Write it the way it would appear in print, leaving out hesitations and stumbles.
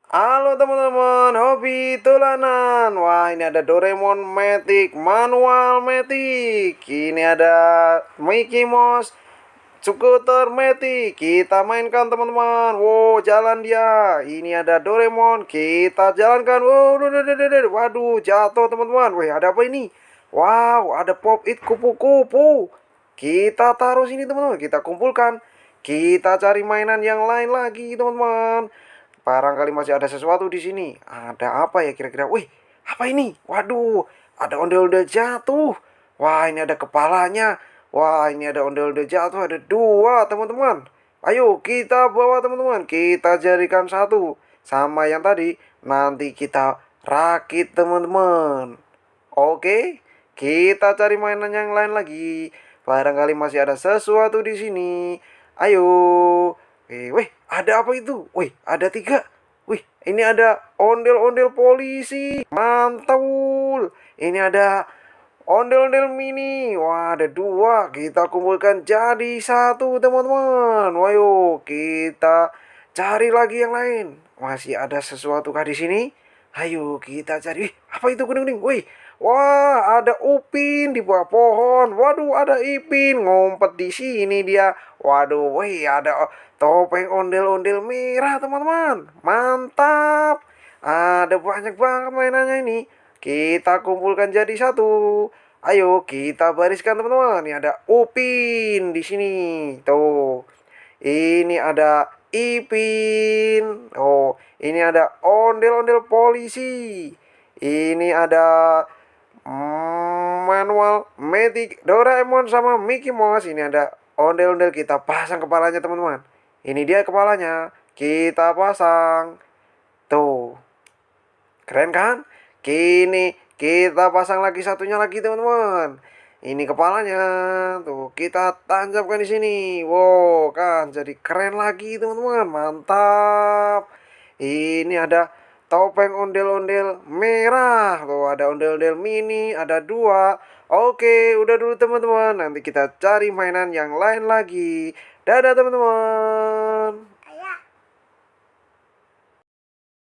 Halo teman-teman, hobi tulanan. Wah, ini ada Doraemon Matic, manual Matic. Ini ada Mickey Mouse, skuter Matic. Kita mainkan teman-teman. Wow, jalan dia. Ini ada Doraemon, kita jalankan. Wow, waduh, jatuh teman-teman. Wih, ada apa ini? Wow, ada Pop It kupu-kupu. Kita taruh sini teman-teman, kita kumpulkan. Kita cari mainan yang lain lagi teman-teman. Barangkali masih ada sesuatu di sini. Ada apa ya kira-kira? Wih, apa ini? Waduh, ada ondel-ondel jatuh. Wah, ini ada kepalanya. Wah, ini ada ondel-ondel jatuh. Ada dua, teman-teman. Ayo, kita bawa teman-teman. Kita jadikan satu. Sama yang tadi. Nanti kita rakit, teman-teman. Oke, kita cari mainan yang lain lagi. Barangkali masih ada sesuatu di sini. Ayo. Wih, ada apa itu? Wih, ada tiga. Wih, ini ada ondel-ondel polisi. Mantul. Ini ada ondel-ondel mini. Wah, ada dua. Kita kumpulkan jadi satu, teman-teman. Ayo, kita cari lagi yang lain. Masih ada sesuatu kah di sini? Ayo, kita cari. Wih, apa itu kuning-kuning? Wih, wah, ada Upin di bawah pohon. Waduh, ada Ipin ngumpet di sini dia. Waduh, wih, ada topeng ondel-ondel merah, teman-teman. Mantap. Ada banyak banget mainannya ini. Kita kumpulkan jadi satu. Ayo kita bariskan teman-teman. Ini ada Upin di sini. Tuh. Ini ada Ipin. Oh, ini ada ondel-ondel polisi. Ini ada manual Matic Doraemon sama Mickey Mouse. Ini ada ondel-ondel, kita pasang kepalanya teman-teman. Ini dia kepalanya. Kita pasang. Tuh. Keren kan? Kini kita pasang lagi satunya lagi teman-teman. Ini kepalanya. Tuh, kita tancapkan di sini. Wow, kan jadi keren lagi teman-teman. Mantap. Ini ada topeng ondel-ondel merah. Tuh, ada ondel-ondel mini, ada dua. Oke, udah dulu teman-teman. Nanti kita cari mainan yang lain lagi. Dadah teman-teman.